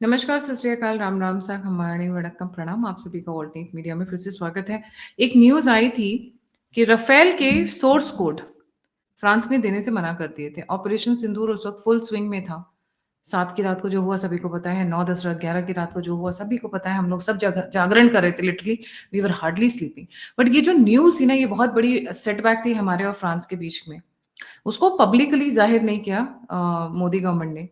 नमस्कार, सत श्री अकाल, राम राम, सा खम्बाणी, वड़क्कम, प्रणाम। आप सभी का ऑल्टरनेट मीडिया में फिर से स्वागत है। एक न्यूज़ आई थी कि राफेल के सोर्स कोड फ्रांस ने देने से मना कर दिए थे। ऑपरेशन सिंदूर उस वक्त फुल स्विंग में था। 7 की रात को जो हुआ सभी को पता है, 9, 10, 11 की रात को जो हुआ सभी को पता है। हम लोग सब जागरण कर रहे थे, literally we were hardly sleeping. But ये जो न्यूज़ थी ना, ये बहुत बड़ी सेटबैक थी हमारे और फ्रांस के बीच में। उसको पब्लिकली जाहिर नहीं किया मोदी गवर्नमेंट ने।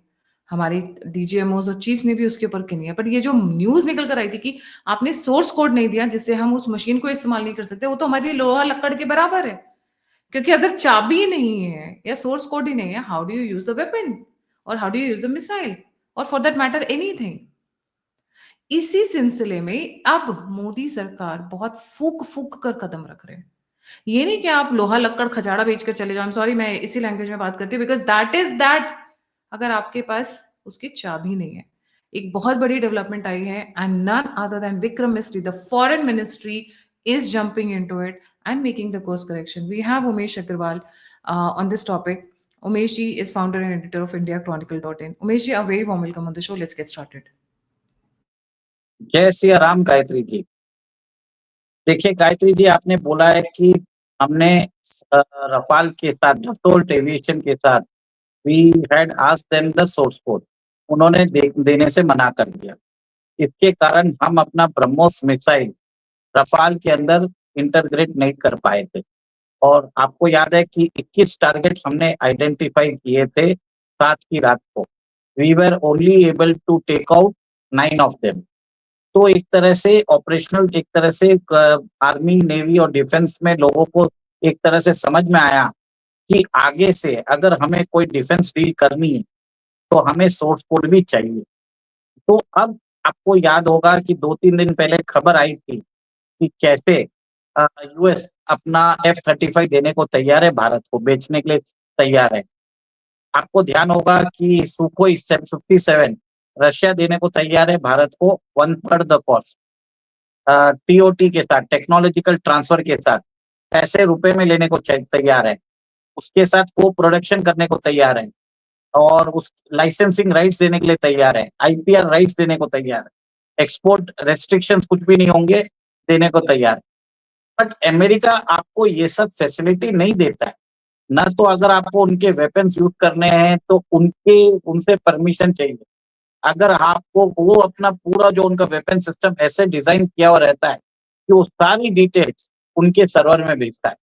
हमारी डीजीएमओज और चीफ्स ने भी उसके ऊपर किया। बट ये जो न्यूज़ निकल कर आई थी कि आपने सोर्स कोड नहीं दिया जिससे हम उस मशीन को इस्तेमाल नहीं कर सकते, वो तो हमारे लिए लोहा लक्कड़ के बराबर है। क्योंकि अगर चाबी ही नहीं है या सोर्स कोड ही नहीं है, how do you use the weapon और how do you use the missile और फॉर दैट मैटर एनीथिंग। इसी सिलसिले में अब मोदी सरकार बहुत फूक फूक कर कदम रख रहे हैं। ये नहीं कि आप लोहा लक्कड़ खजाड़ा बेचकर चले जाओ। सॉरी, मैं इसी लैंग्वेज में बात करती हूँ बिकॉज दैट इज दैट। अगर आपके पास उसकी चाबी नहीं है। एक बहुत बड़ी डेवलपमेंट आई है and none other than Vikram Misri, the foreign ministry is jumping into it and making the course correction. We have Umesh Agrawal on this topic. Umesh ji is founder and editor of IndiaChronicle.in. Umesh ji, a very warm welcome on the show. Let's get started. जय सिया राम गायत्री जी। देखिए गायत्री जी, आपने बोला है कि हमने Rafale के साथ, Dassault aviation के साथ we had asked them the source code. उन्होंने देने से मना कर दिया। इसके कारण हम अपना ब्रह्मोस मिसाइल रफाल के अंदर इंटीग्रेट नहीं कर पाए थे। और आपको याद है कि 21 टारगेट हमने आइडेंटिफाई किए थे 7 की रात को। We were only able to take out 9 of them. तो एक तरह से ऑपरेशनल, एक तरह से आर्मी, नेवी और डिफेंस में लोगों को एक तरह से समझ में आया कि आगे से अगर हमें कोई डिफेंस डील करनी है तो हमें सोर्स कोड भी चाहिए। तो अब आपको याद होगा कि 2-3 दिन पहले खबर आई थी कि कैसे यूएस अपना F-35 देने को तैयार है, भारत को बेचने के लिए तैयार है। आपको ध्यान होगा कि सुखोई 57 रशिया देने को तैयार है भारत को 1/3 द कॉस्ट, टीओटी के साथ, टेक्नोलॉजिकल ट्रांसफर के साथ पैसे रुपए में लेने को तैयार है। उसके साथ को प्रोडक्शन करने को तैयार है और उस लाइसेंसिंग राइट्स देने के लिए तैयार है, आईपीआर राइट्स देने को तैयार है, एक्सपोर्ट रेस्ट्रिक्शंस कुछ भी नहीं होंगे, देने को तैयार है। बट अमेरिका आपको ये सब फैसिलिटी नहीं देता है। ना तो अगर आपको उनके वेपन्स यूज करने हैं तो उनसे परमिशन चाहिए। अगर आपको वो अपना पूरा जो उनका वेपन सिस्टम ऐसे डिजाइन किया हुआ रहता है कि वो सारी डिटेल्स उनके सर्वर में भेजता है।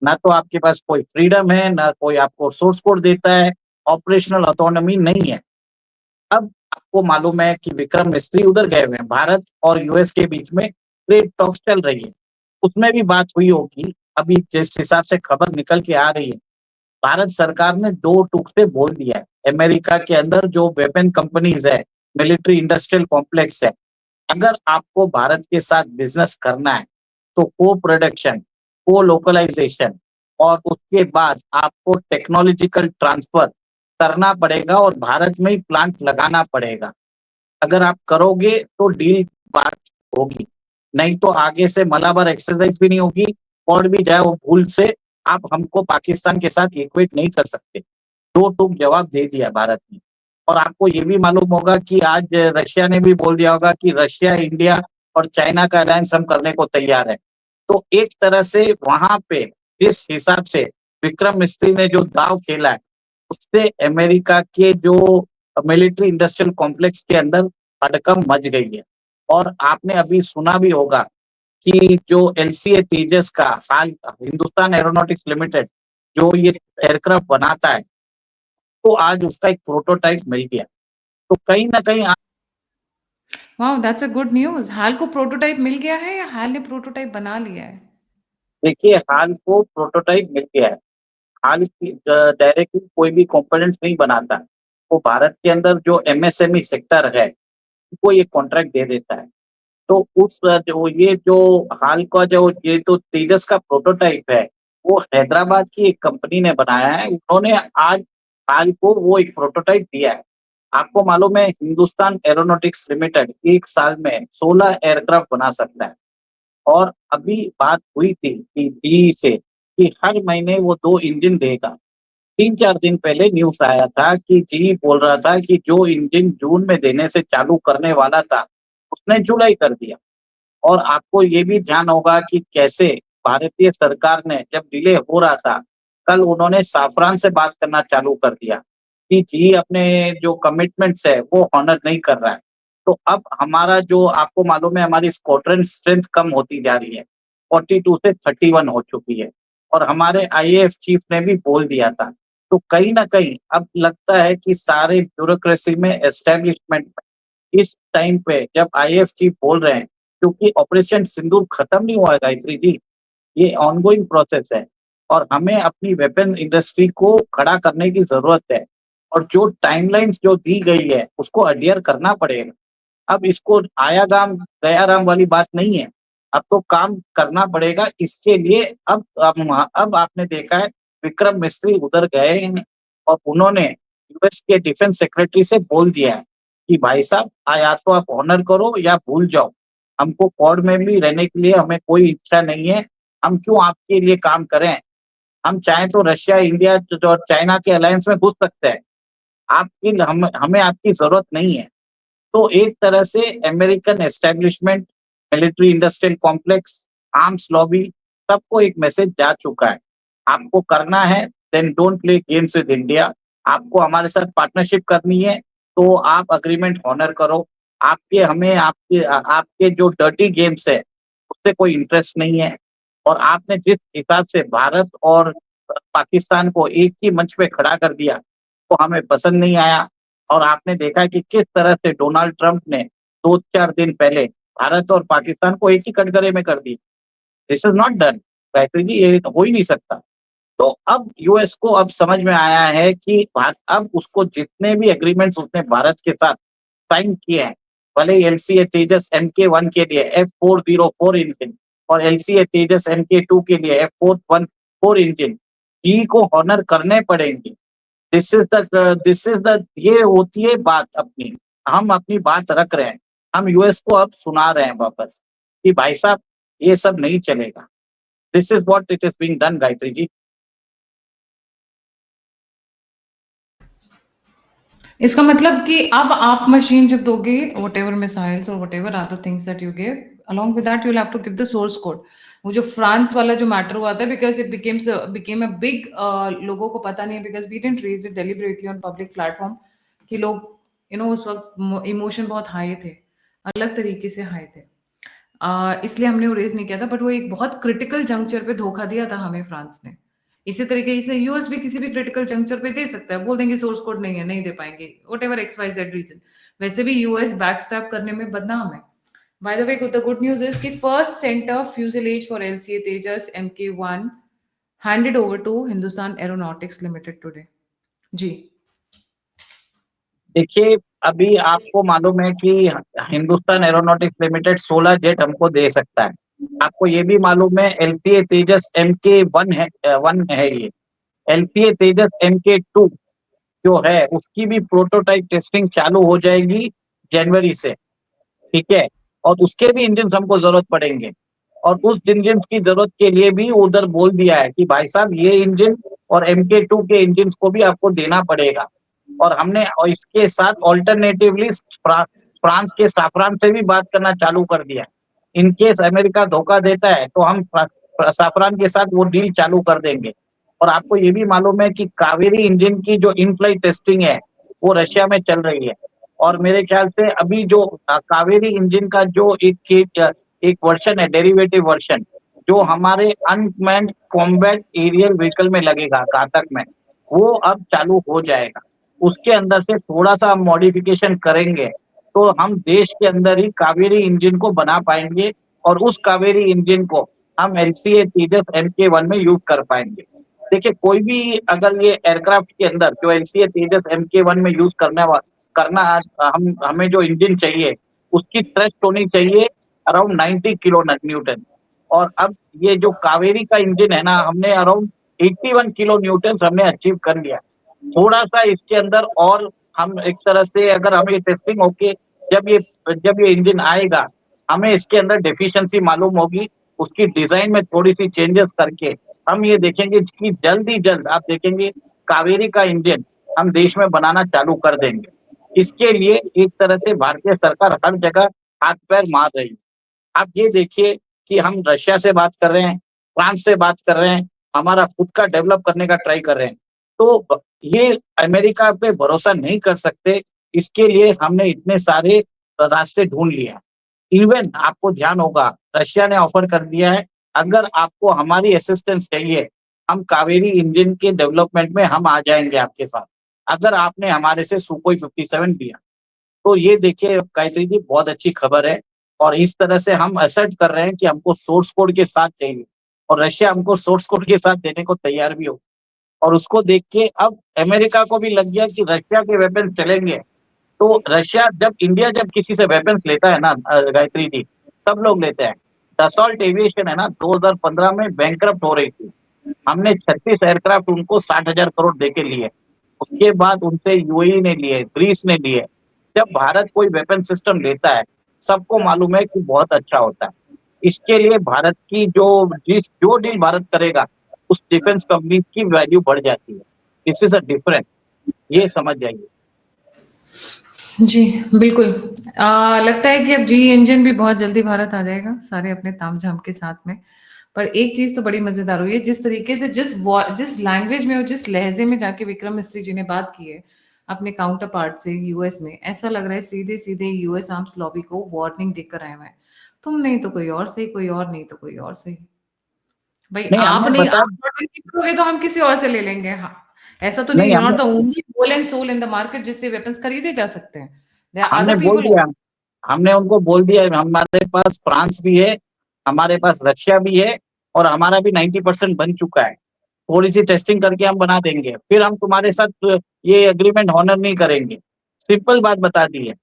ना तो आपके पास कोई फ्रीडम है, ना कोई आपको सोर्स कोड देता है, ऑपरेशनल ऑटोनॉमी नहीं है। अब आपको मालूम है कि विक्रम मिस्त्री उधर गए हुए हैं, भारत और यूएस के बीच में ट्रेड टॉक्स चल रही है। उसमें भी बात हुई होगी। अभी जिस हिसाब से खबर निकल के आ रही है, भारत सरकार ने 2 टूक से बोल दिया है, अमेरिका के अंदर जो वेपन कंपनीज है, मिलिट्री इंडस्ट्रियल कॉम्प्लेक्स है, अगर आपको भारत के साथ बिजनेस करना है तो को प्रोडक्शन, को लोकलाइजेशन और उसके बाद आपको टेक्नोलॉजिकल ट्रांसफर करना पड़ेगा और भारत में ही प्लांट लगाना पड़ेगा। अगर आप करोगे तो डील बात होगी, नहीं तो आगे से मलाबार एक्सरसाइज भी नहीं होगी। और भी जाए वो भूल से आप हमको पाकिस्तान के साथ इक्वेट नहीं कर सकते। 2 टूक जवाब दे दिया भारत ने। और आपको ये भी मालूम होगा कि आज रशिया ने भी बोल दिया होगा कि रशिया, इंडिया और चाइना का अलायंस हम करने को तैयार है। तो एक तरह से वहां पे जिस हिसाब से विक्रम मिस्त्री ने जो दाव खेला है, उससे अमेरिका के जो मिलिट्री इंडस्ट्रियल कॉम्प्लेक्स के अंदर हड़कंप मच गई है। और आपने अभी सुना भी होगा कि जो एलसीए तेजस का हाल, हिंदुस्तान एरोनॉटिक्स लिमिटेड जो ये एयरक्राफ्ट बनाता है, तो आज उसका एक प्रोटोटाइप मिल गया। तो कहीं न कहीं wow, that's a good news. हाल को प्रोटोटाइप मिल गया है या हाल ने प्रोटोटाइप बना लिया है? देखिए, हाल को प्रोटोटाइप मिल गया है। हाल की डायरेक्टली कोई भी कंपोनेंट्स नहीं बनाता। वो भारत के अंदर जो एमएसएमई सेक्टर है, उसको ये कॉन्ट्रैक्ट दे देता है। तो उस जो ये जो हाल का जो ये जो तेजस का प्रोटोटाइप है, वो हैदराबाद की एक कंपनी ने बनाया है। उन्होंने आज हाल को वो एक प्रोटोटाइप दिया है। आपको मालूम है हिंदुस्तान एरोनॉटिक्स लिमिटेड 1 साल में 16 एयरक्राफ्ट बना सकता है। और अभी बात हुई थी कि जीई से कि हर महीने वो 2 इंजन देगा। 3-4 दिन पहले न्यूज़ आया था कि जी बोल रहा था कि जो इंजन जून में देने से चालू करने वाला था, उसने जुलाई कर दिया। और आपको ये भी ध्यान होगा कि कैसे भारतीय सरकार ने जब डिले हो रहा था, कल उन्होंने साफ़्रान से बात करना चालू कर दिया कि जी अपने जो कमिटमेंट्स है वो ऑनर नहीं कर रहा है। तो अब हमारा जो आपको मालूम है हमारी स्क्वाड्रन स्ट्रेंथ कम होती जा रही है, 42 से 31 हो चुकी है और हमारे आईएएफ चीफ ने भी बोल दिया था। तो कहीं न कहीं अब लगता है कि सारे ब्यूरोक्रेसी में एस्टेब्लिशमेंट इस टाइम पे जब आईएएफ चीफ बोल रहे हैं क्योंकि ऑपरेशन सिंदूर खत्म नहीं हुआ है गायत्री जी, ये ऑनगोइंग प्रोसेस है और हमें अपनी वेपन इंडस्ट्री को खड़ा करने की ज़रूरत है और जो टाइमलाइन्स जो दी गई है, उसको अडहियर करना पड़ेगा। अब इसको आया राम गया राम वाली बात नहीं है। अब तो काम करना पड़ेगा इसके लिए अब आपने देखा है विक्रम मिस्री उधर गए हैं और उन्होंने यूएस के डिफेंस सेक्रेटरी से बोल दिया है कि भाई साहब या तो आप ऑनर करो या भूल जाओ। हमको क्वाड में भी रहने के लिए हमें कोई इच्छा नहीं है। हम क्यों आपके लिए काम करें? हम चाहें तो रशिया, इंडिया और चाइना के अलायंस में घुस सकते हैं। आपकी हमें आपकी ज़रूरत नहीं है। तो एक तरह से American establishment, military industrial complex, arms lobby सबको एक मैसेज जा चुका है। आपको करना है then don't play games with India. आपको हमारे साथ पार्टनरशिप करनी है तो आप एग्रीमेंट ऑनर करो। आपके जो डर्टी गेम्स है उससे कोई इंटरेस्ट नहीं है और आपने जिस हिसाब से भारत और पाकिस्तान को एक ही मंच पे खड़ा कर दिया, वो हमें पसंद नहीं आया। और आपने देखा कि किस तरह से डोनाल्ड ट्रंप ने 2-4 दिन पहले भारत और पाकिस्तान को एक ही कटघरे में कर दिया। This is not done Gayatri ji, ये तो हो ही नहीं सकता। तो अब यूएस को अब समझ में आया है कि अब उसको जितने भी एग्रीमेंट्स उसने भारत के साथ साइन किए हैं, भले ही एलसीए तेजस एमके-1 के लिए F404 इंजन और एलसीए तेजस एमके-2 के लिए F414 इंजन, जी को ऑनर करने पड़ेंगे। दिस इज़ द ये होती है बात अपनी। हम अपनी बात रख रहे हैं। हम यूएस को अब सुना रहे हैं वापस कि भाई साहब ये सब नहीं चलेगा। This is what it is being done Gayatri ji. इसका मतलब कि अब आप मशीन जब दोगे व्हाटएवर मिसाइल्स और whatever other things that you give along with that you will have to give the source code. वो जो फ्रांस वाला जो मैटर हुआ था because it became a big, लोगों को पता नहीं है because we didn't raise it deliberately on public platform कि लोग उस वक्त इमोशन बहुत हाई थे, अलग तरीके से हाई थे। इसलिए हमने वो रेज नहीं किया था, बट वो एक बहुत क्रिटिकल जंक्चर पे धोखा दिया था हमें फ्रांस ने। इसी तरीके से यूएस भी किसी भी क्रिटिकल जंक्चर पे दे सकता है, बोल देंगे सोर्स कोड नहीं है, नहीं दे पाएंगे, whatever X Y Z reason. वैसे भी यूएस बैकस्टैप करने में बदनाम है। By the way the good news is कि first centre fuselage for LCA Tejas MK one handed over to Hindustan Aeronautics Limited today. जी। देखिए, अभी आपको मालूम है कि हिंदुस्तान एरोनॉटिक्स लिमिटेड 16 जेट हमको दे सकता है। आपको ये भी मालूम है एलसीए तेजस एमके-1 है 1 है ये। एलसीए तेजस एमके-2 जो है उसकी भी प्रोटोटाइप टेस्टिंग चालू हो जाएगी जनवरी से, ठीक है? और उसके भी इंजन्स हमको ज़रूरत पड़ेंगे और उस इंजन की ज़रूरत के लिए भी उधर बोल दिया है कि भाई साहब ये इंजन और एमके-2 के इंजन्स को भी आपको देना पड़ेगा। और हमने और इसके साथ अल्टरनेटिवली फ्रांस के साफरान से भी बात करना चालू कर दिया है। इन केस अमेरिका धोखा देता है तो हम साफरान के साथ वो डील चालू कर देंगे। और आपको ये भी मालूम है कि कावेरी इंजन की जो इन फ्लाइट टेस्टिंग है, वो रशिया में चल रही है। और मेरे ख्याल से अभी जो कावेरी इंजन का जो एक वर्ज़न है, डेरिवेटिव वर्ज़न, जो हमारे अनमैन्ड कॉम्बैट एरियल व्हीकल में लगेगा, घातक में, वो अब चालू हो जाएगा। उसके अंदर से थोड़ा-सा हम मॉडिफ़िकेशन करेंगे, तो हम देश के अंदर ही कावेरी इंजन को बना पाएँगे और उस कावेरी इंजन को हम एलसीए तेजस एमके-1 में यूज़ कर पाएँगे। देखिए, कोई भी अगर ये एयरक्राफ्ट के अंदर जो एलसीए तेजस एमके-1 में यूज़ करना हमें जो इंजन चाहिए, उसकी थ्रस्ट होनी चाहिए अराउंड 90 किलो न्यूटन। और अब ये जो कावेरी का इंजन है ना, हमने अराउंड 81 किलो न्यूटन्स हमने अचीव कर लिया। थोड़ा-सा इसके अंदर और हम एक तरह से अगर हमें टेस्टिंग होके जब ये इंजन आएगा, हमें इसके अंदर डेफिशिएंसी मालूम होगी, उसकी डिज़ाइन में थोड़ी-सी चेंजेस करके हम ये देखेंगे कि जल्द ही जल्द आप देखेंगे कावेरी का इंजन हम देश में बनाना चालू कर देंगे। इसके लिए एक तरह से भारतीय सरकार हर जगह हाथ-पैर मार रही है। आप ये देखिए कि हम रशिया से बात कर रहे हैं, फ्रांस से बात कर रहे हैं, हमारा खुद का डेवलप करने का ट्राई कर रहे हैं। तो ये अमेरिका पे भरोसा नहीं कर सकते, इसके लिए हमने इतने सारे रास्ते ढूँढ लिए हैं। इवन आपको ध्यान होगा, रशिया ने ऑफर कर दिया है, अगर आपको हमारी असिस्टेंस चाहिए, हम कावेरी इंजन के डेवलपमेंट में हम आ जाएँगे आपके साथ, अगर आपने हमारे से सुखोई 57 लिया। तो ये देखिए गायत्री जी बहुत अच्छी खबर है और इस तरह से हम असर्ट कर रहे हैं कि हमको सोर्स कोड के साथ चाहिए और रशिया हमको सोर्स कोड के साथ देने को तैयार भी हो और उसको देख के अब अमेरिका को भी लग गया कि रशिया के वेपन्स चलेंगे। तो रशिया जब किसी से वेपन्स लेता है ना गायत्री जी, सब लोग लेते हैं। दसॉल्ट एविएशन है ना 2015 में बैंकरप्ट हो रही थी। हमने 36 एयरक्राफ्ट उनको 60,000 करोड़ देके लिए। उसके बाद उनसे यूएई ने लिए, ग्रीस ने लिए। जब भारत कोई वेपन सिस्टम लेता है, सबको मालूम है कि बहुत अच्छा होता है। इसके लिए भारत की जो डील भारत करेगा, उस डिफेंस कंपनी की वैल्यू बढ़ जाती है। दिस इज़ अ डिफरेंस, ये समझ जाइए। जी, बिल्कुल। लगता है कि अब जी इंजन भी बहुत जल्दी भारत आ जाएगा, सारे अपने तामझाम के साथ में। पर एक चीज़ तो बड़ी मज़ेदार हुई है, जिस तरीके से जिस लैंग्वेज में और जिस लहज़े में जाके विक्रम मिस्त्री जी ने बात की है, अपने काउंटर पार्ट से यूएस में, ऐसा लग रहा है सीधे-सीधे यूएस आर्म्स लॉबी को वार्निंग देकर आए हुए हैं। तुम नहीं तो कोई और सही, कोई और नहीं तो कोई और सही। भाई नहीं, हमने बता आप नहीं करोगे तो हम किसी और से ले लेंगे। हाँ, ऐसा तो नहीं, नहीं यू आर हमने not the only sole and sole in the market जिससे वेपन्स खरीदे जा सकते हैं। देयर आर हमने अदर बोल पीपल दिया आल्सो। हमने उनको बोल दिया हमारे पास फ्रांस भी है, हमारे पास रशिया भी है और हमारा भी 90% बन चुका है। थोड़ी-सी टेस्टिंग करके हम बना देंगे, फिर हम तुम्हारे साथ ये एग्रीमेंट हॉनर नहीं करेंगे। सिंपल बात बता दी है।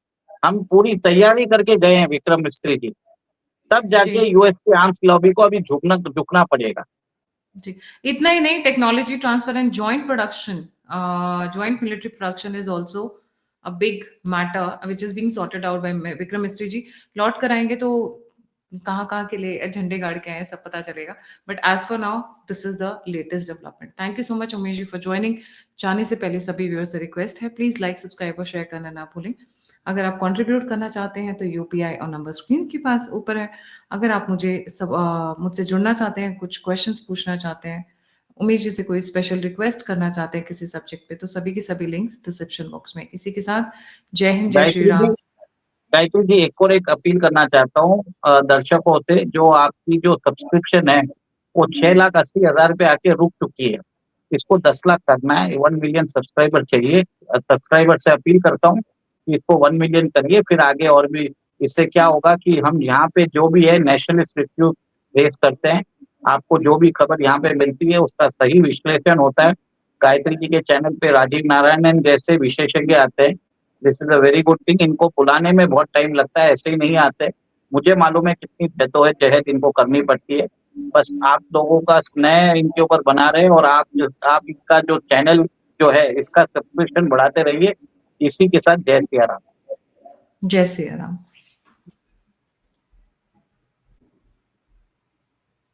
हम पूरी तैयारी करके गए हैं विक्रम मिस्त्री जी, तब जी। जाके यूएस की आर्म्स लॉबी को अभी झुकना पड़ेगा। जी, इतना ही नहीं, technology transfer and joint military production is also a big matter which is being sorted out by Vikram मिस्त्री जी। लौट कर आएंगे तो कहाँ-कहाँ के लिए झंडे गाड़ के आए हैं, सब पता चलेगा। But as for now this is the latest development. Thank you so much Umesh ji for joining. जाने से पहले सभी व्यूअर्स से रिक्वेस्ट है, प्लीज लाइक, सब्सक्राइब और शेयर करना ना भूलें। अगर आप कंट्रीब्यूट करना चाहते हैं तो यूपीआई और नंबर स्क्रीन के पास ऊपर है। अगर आप मुझसे जुड़ना चाहते हैं, कुछ क्वेश्चंस पूछना चाहते हैं, उमेश जी से कोई स्पेशल रिक्वेस्ट करना चाहते हैं किसी सब्जेक्ट पे, तो सभी के सभी लिंक्स डिस्क्रिप्शन बॉक्स में। इसी के साथ जय हिंद, जय श्री गायत्री जी राम। गायत्री जी एक अपील करना चाहता हूँ दर्शकों से, जो आपकी जो सब्सक्रिप्शन है, वो 6,80,000 पे आके रुक चुकी है। इसको 10 लाख करना है, 1 मिलियन सब्सक्राइबर चाहिए। सब्सक्राइबर से अपील करता हूँ कि इसको 1 मिलियन करिए, फिर आगे और भी। इससे क्या होगा कि हम यहाँ पे जो भी है नेशनलिस्ट इश्यू रेज़ करते हैं। आपको जो भी खबर यहाँ पे मिलती है, उसका सही विश्लेषण होता है। गायत्री जी के चैनल पे राजीव नारायणन जैसे विशेषज्ञ आते हैं। This is a very good thing. इनको बुलाने में बहुत टाइम लगता है, ऐसे ही नहीं आते। मुझे मालूम है कितनी जद्दोजहद इनको करनी पड़ती है। बस आप लोगों का स्नेह इनके ऊपर बना रहे और आप इनका जो चैनल जो है, इसका सब्सक्रिप्शन बढ़ाते रहिए। इसी के साथ जय सिया राम। जय सिया राम।